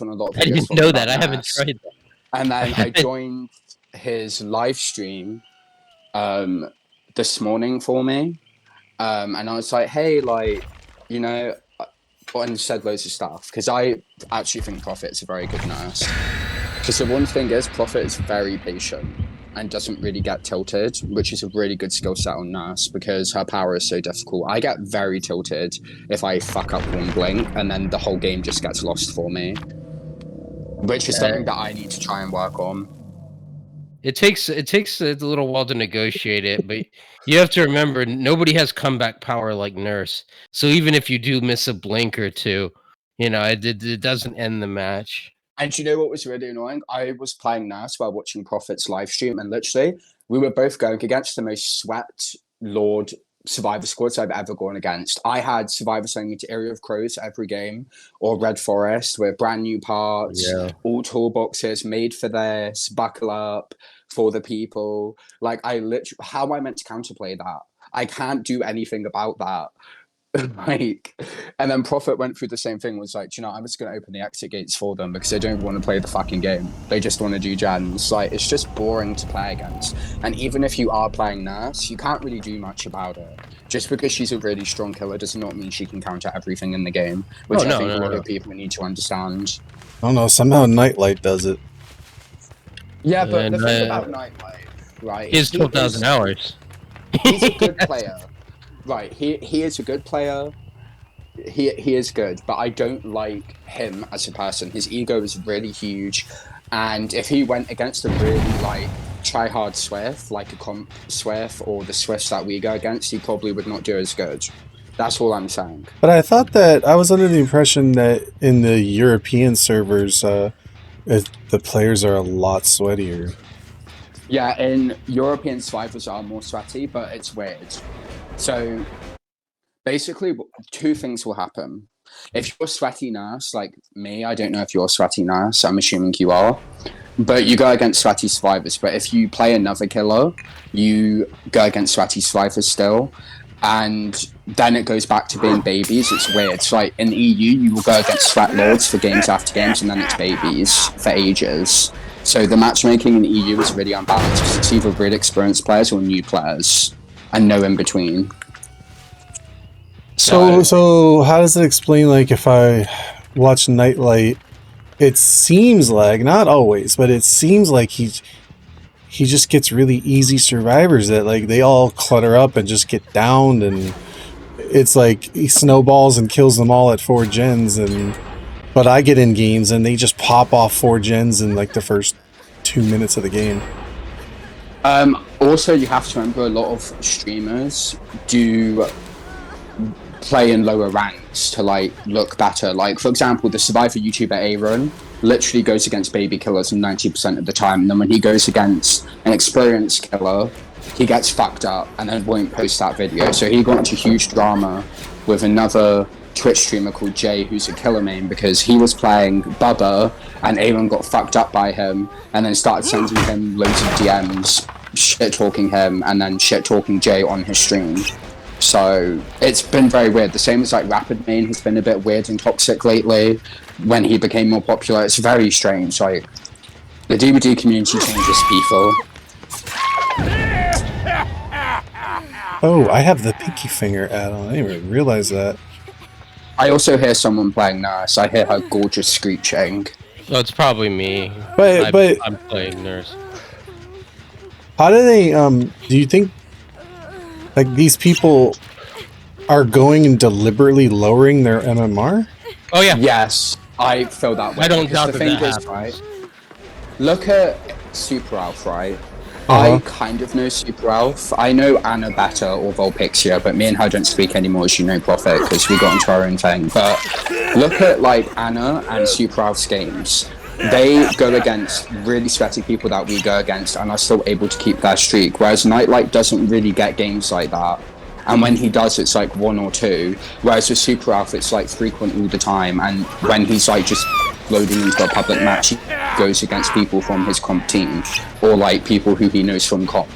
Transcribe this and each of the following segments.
on a lot of I videos. didn't know that. I haven't tried that. And then I joined his live stream this morning for me. And I was like, hey, like, you know, and said loads of stuff because I actually think Prophet's a very good nurse. Because the one thing is, Prophet is very patient and doesn't really get tilted, which is a really good skill set on nurse because her power is so difficult. I get very tilted if I fuck up one blink and then the whole game just gets lost for me, which is something that I need to try and work on. It takes a little while to negotiate it, but you have to remember nobody has comeback power like Nurse. So even if you do miss a blink or two, you know, it doesn't end the match. And you know what was really annoying? I was playing Nurse while watching Prophet's live stream, and literally we were both going against the most sweat lord Survivor squads I've ever gone against. I had Survivor sending me to Area of Crows every game, or Red Forest with brand new parts, all toolboxes made for this, buckle up for the people. Like, I literally, how am I meant to counterplay that? I can't do anything about that. Like, and then Prophet went through the same thing, was like, you know, I'm just going to open the exit gates for them because they don't want to play the fucking game. They just want to do gens. Like, it's just boring to play against. And even if you are playing Nurse, you can't really do much about it. Just because she's a really strong killer does not mean she can counter everything in the game, which I think a lot of people need to understand. I don't know, somehow Nightlight does it. Yeah, but the thing about Nightlight, right? He has 12,000 hours. He's a good player. Right, he is a good player. He is good, but I don't like him as a person. His ego is really huge, and if he went against a really like try-hard Swift, like a comp Swift or the Swifts that we go against, he probably would not do as good. That's all I'm saying. But I thought that I was under the impression that in the European servers, the players are a lot sweatier. Yeah, in European survivors are more sweaty, but it's weird. So basically, two things will happen. If you're a sweaty nurse like me, I don't know if you're a sweaty nurse, I'm assuming you are, but you go against sweaty survivors. But if you play another killer, you go against sweaty survivors still, and then it goes back to being babies. It's weird. So like in EU, you will go against sweat lords for games after games, and then it's babies for ages. So the matchmaking in the EU is really unbalanced. It's either really experienced players or new players, and no in between. So how does it explain, like, if I watch Nightlight, it seems like, not always, but it seems like he just gets really easy survivors that, like, they all clutter up and just get downed, and it's like he snowballs and kills them all at 4 gens, but I get in games and they just pop off 4 gens in like the first 2 minutes of the game. Also, you have to remember a lot of streamers do play in lower ranks to like look better. Like, for example, the Survivor YouTuber Aaron literally goes against baby killers 90% of the time, and then when he goes against an experienced killer, he gets fucked up and then won't post that video. So he got into huge drama with another Twitch streamer called Jay, who's a killer main, because he was playing Bubba and Aaron got fucked up by him and then started sending him loads of DMs, shit talking him, and then shit talking Jay on his stream. So it's been very weird. The same as like Rapid Main has been a bit weird and toxic lately when he became more popular. It's very strange. Like, the DVD community changes people. Oh, I have the pinky finger add-on. I didn't even realize that. I also hear someone playing Nurse. I hear her gorgeous screeching. So it's probably me. But I'm playing Nurse. How do they, do you think, like, these people are going and deliberately lowering their MMR? Oh, yeah. Yes, I feel that way. I don't doubt that happens. Right? Look at Super Alf, right? I kind of know Super Alf. I know Anna better, or Volpixia, but me and her don't speak anymore, as you know, Prophet, because we got into our own thing. But look at, like, Anna and Super Alf's games. They go against really sweaty people that we go against and are still able to keep their streak, whereas Nightlight doesn't really get games like that. And when he does, it's like 1 or 2, whereas with Super Alpha, it's like frequent all the time, and when he's like just loading into a public match, he goes against people from his comp team, or like people who he knows from comp.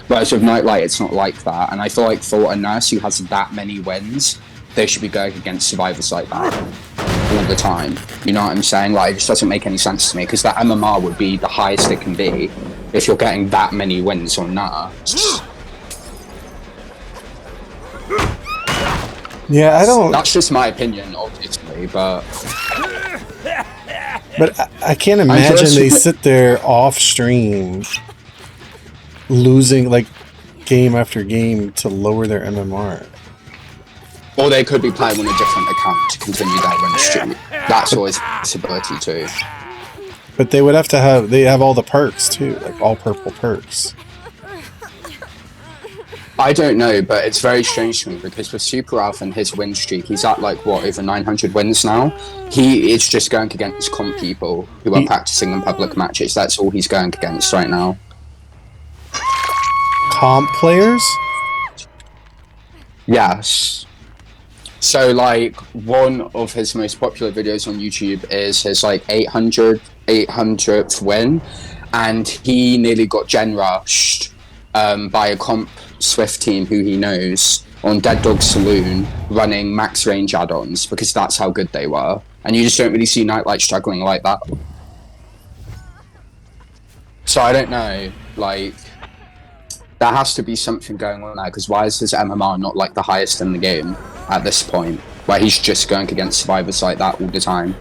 Whereas with Nightlight, it's not like that, and I feel like for a nurse who has that many wins, they should be going against survivors like that. all the time. You know what I'm saying? Like, it just doesn't make any sense to me, because that MMR would be the highest it can be if you're getting that many wins on nerfs. Yeah, I don't. That's just my opinion, obviously, but I can't imagine they sit there off stream, losing like game after game to lower their MMR. or they could be playing on a different account to continue their win streak. That's always a possibility too. But they would have to have. They have all the perks too, like all purple perks. I don't know, but it's very strange to me because with Super Alpha and his win streak, he's at like what, over 900 wins now. He is just going against comp people who are practicing in public matches. That's all he's going against right now. Comp players? Yes. So like one of his most popular videos on YouTube is his like 800th win, and he nearly got gen rushed by a comp Swift team who he knows on Dead Dog Saloon running max range add-ons because that's how good they were, and you just don't really see Nightlight struggling like that. So I don't know, like there has to be something going on there, because why is his MMR not like the highest in the game at this point, where he's just going against survivors like that all the time?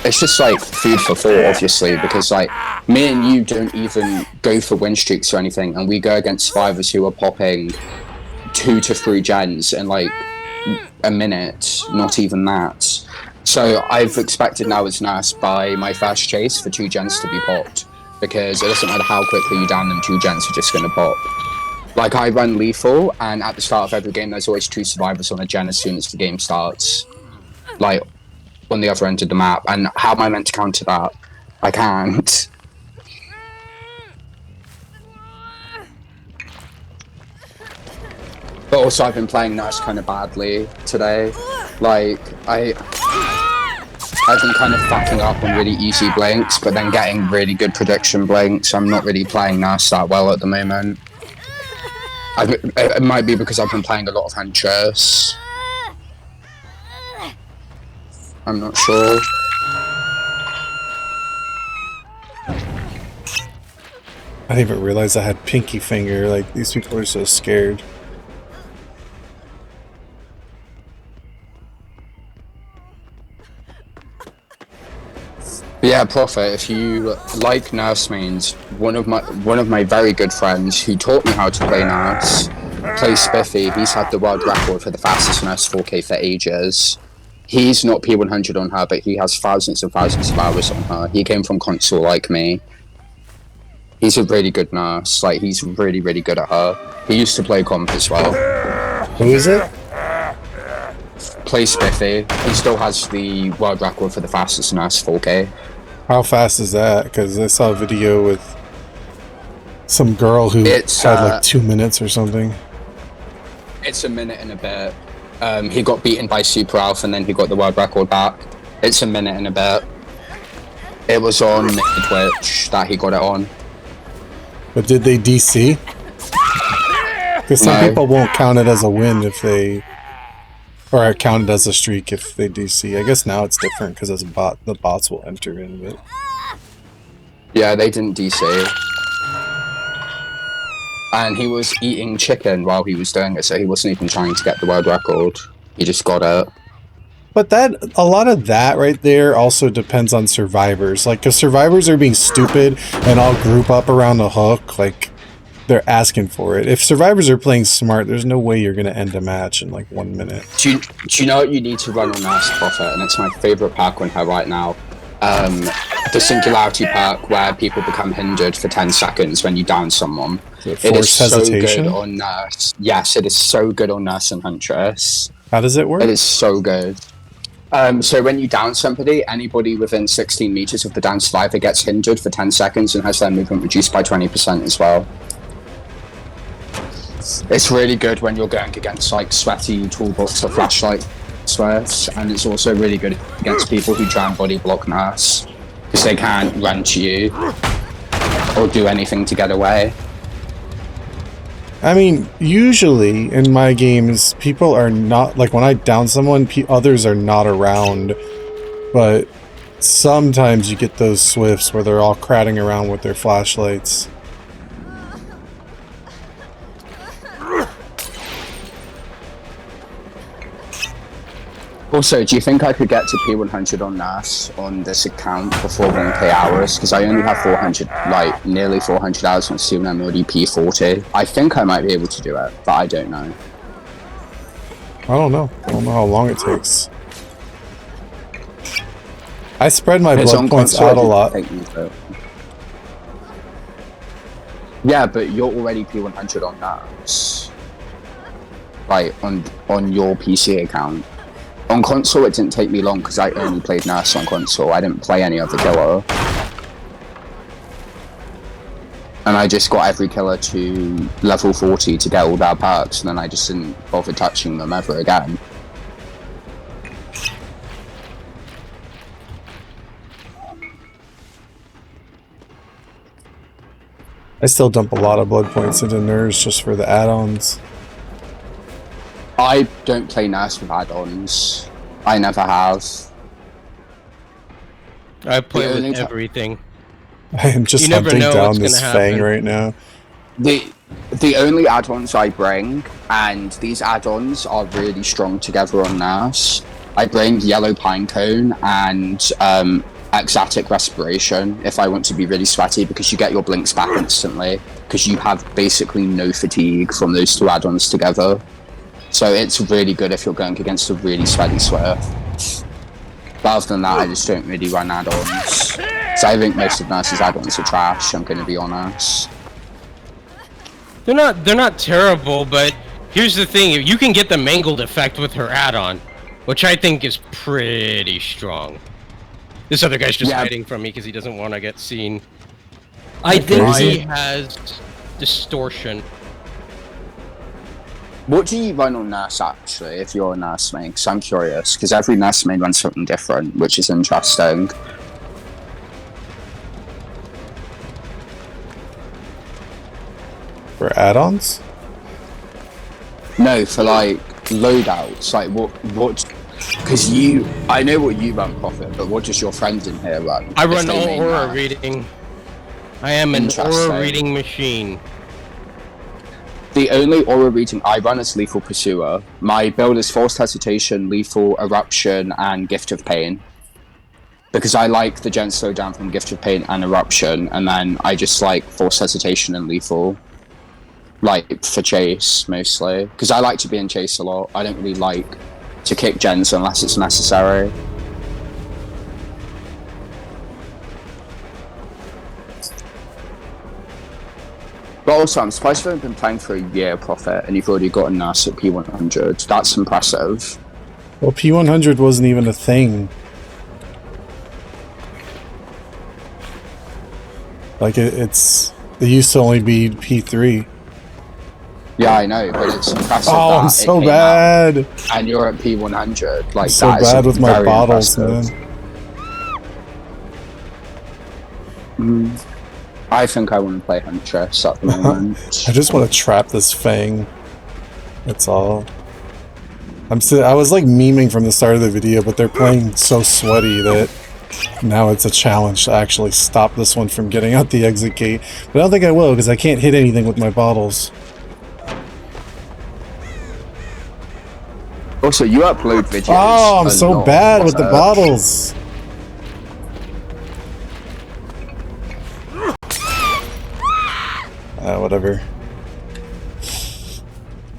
It's just like food for thought, obviously, because like me and you don't even go for win streaks or anything, and we go against survivors who are popping 2 to 3 gens in like a minute, not even that. So I've expected now as Nurse by my first chase for 2 gens to be popped, because it doesn't matter how quickly you down them, 2 gens are just going to pop. Like I run lethal, and at the start of every game there's always 2 survivors on a gen as soon as the game starts, like on the other end of the map. And how am I meant to counter that? I can't. But also I've been playing Nurse kind of badly today. Like I've been kind of fucking up on really easy blinks, but then getting really good prediction blinks. I'm not really playing Nurse that well at the moment. It might be because I've been playing a lot of Huntress. I'm not sure. I didn't even realize I had pinky finger. Like, these people are so scared. Yeah, Prophet, if you like Nurse mains, one of my very good friends who taught me how to play Nurse, plays Spiffy. He's had the world record for the fastest Nurse 4K for ages. He's not P100 on her, but he has thousands and thousands of hours on her. He came from console like me. He's a really good Nurse. Like, he's really, really good at her. He used to play comp as well. Who is it? Plays Spiffy. He still has the world record for the fastest Nurse 4K. How fast is that? Because I saw a video with some girl who had like 2 minutes or something. It's a minute and a bit. He got beaten by Super Alpha and then he got the world record back. It's a minute and a bit. It was on Twitch that he got it on. But did they DC? Because some people won't count it as a win if they... Or count it as a streak if they DC. I guess now it's different because the bots will enter in it. Yeah, they didn't DC. And he was eating chicken while he was doing it, so he wasn't even trying to get the world record. He just got it. But a lot of that right there also depends on survivors. Like, if survivors are being stupid and all group up around the hook, like, they're asking for it. If survivors are playing smart, there's no way you're going to end a match in like 1 minute. Do you know what you need to run on Nurse Prophet? And it's my favorite perk on her right now. The Singularity perk where people become hindered for 10 seconds when you down someone. It is so good on Nurse. Yes, it is so good on Nurse and Huntress. How does it work? It is so good. So when you down somebody, anybody within 16 meters of the down survivor gets hindered for 10 seconds and has their movement reduced by 20% as well. It's really good when you're going against like sweaty toolbox or flashlight sweats, and it's also really good against people who try and body block Nurse because they can't run to you or do anything to get away. I mean, usually in my games, people are not, like when I down someone, others are not around, but sometimes you get those swifts where they're all crowding around with their flashlights. Also, do you think I could get to P100 on NAS on this account before 1K hours? Because I only have 400, like nearly 400 hours on Steam and I'm already P40. I think I might be able to do it, but I don't know. I don't know. I don't know how long it takes. I spread my blood points out a lot. Yeah, but you're already P100 on NAS. Like, on your PC account. On console, it didn't take me long because I only played NAS on console. I didn't play any other killer. And I just got every killer to level 40 to get all their perks, and then I just didn't bother touching them ever again. I still dump a lot of blood points into nerds just for the add-ons. I don't play NAS with add-ons. I never have. I play with everything. I am just hunting down this Fang right now. The only add-ons I bring, and these add-ons are really strong together on NAS, I bring Yellow Pinecone and Ecstatic Respiration if I want to be really sweaty, because you get your blinks back instantly, because you have basically no fatigue from those two add-ons together. So it's really good if you're going against a really sweaty Swift. But other than that, I just don't really run add-ons. So I think most of NAS's add-ons are trash, I'm going to be honest. They're not terrible, but here's the thing. You can get the mangled effect with her add-on, which I think is pretty strong. This other guy's just hiding from me because he doesn't want to get seen. I think he has distortion. What do you run on NAS actually, if you're a NAS main? Because I'm curious, because every NAS main runs something different, which is interesting. For add-ons? No, for like loadouts. Like what? Because I know what you run, Prophet, but what does your friend in here run? I run all aura reading. I am an aura reading machine. The only aura reading I run is Lethal Pursuer. My build is Forced Hesitation, Lethal Eruption, and Gift of Pain. Because I like the gen slowdown from Gift of Pain and Eruption, and then I just like Forced Hesitation and Lethal. Like, for chase, mostly. Because I like to be in chase a lot. I don't really like to kick gens unless it's necessary. But also, I'm surprised you haven't been playing for a year, Prophet, and you've already got a NAS at P100. That's impressive. Well, P100 wasn't even a thing. Like, it used to only be P3. Yeah, I know, but it's impressive. Oh, I'm so bad. And you're at P100. Like, I'm so bad with my bottles, man. I think I want to play Huntress at the moment. I just want to trap this Fang. That's all. I was like memeing from the start of the video, but they're playing so sweaty that now it's a challenge to actually stop this one from getting out the exit gate. But I don't think I will, because I can't hit anything with my bottles. Also, you upload videos. Oh, I'm so bad with the bottles. Whatever.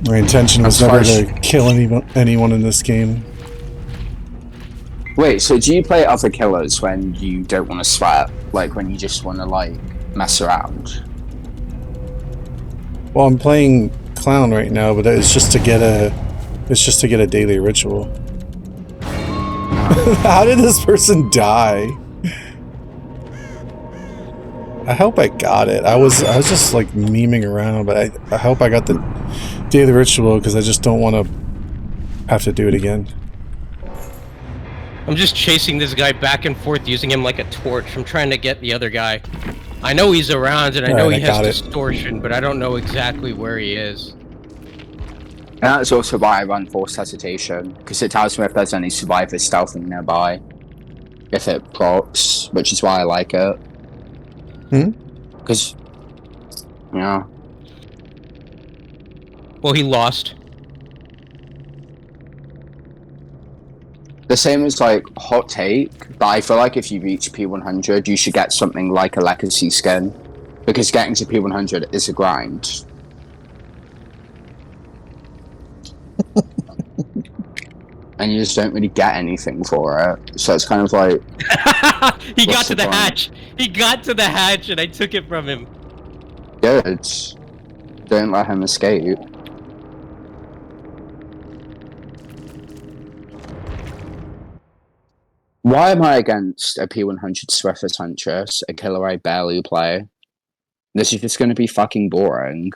My intention was never to kill anyone in this game. Wait, so do you play other killers when you don't want to sweat? Like, when you just want to, like, mess around? Well, I'm playing Clown right now, but it's just to get a... It's just to get a daily ritual. How did this person die? I hope I got it. I was just like memeing around, but I hope I got the daily ritual, because I just don't want to have to do it again. I'm just chasing this guy back and forth using him like a torch. I'm trying to get the other guy. I know he's around, and I know Alright, he I has got it. distortion, but I don't know exactly where he is. And that's also why I run forced hesitation, because it tells me if there's any survivors stealthing nearby. If it procs, which is why I like it. Because, yeah. Well, he lost. The same as like hot take, but I feel like if you reach P100, you should get something like a legacy skin, because getting to P100 is a grind. And you just don't really get anything for it, so it's kind of like He got what's to the point? hatch. He got to the hatch, and I took it from him. Good. Don't let him escape. Why am I against a P100 Swift Huntress, a killer I barely play? This is just going to be fucking boring.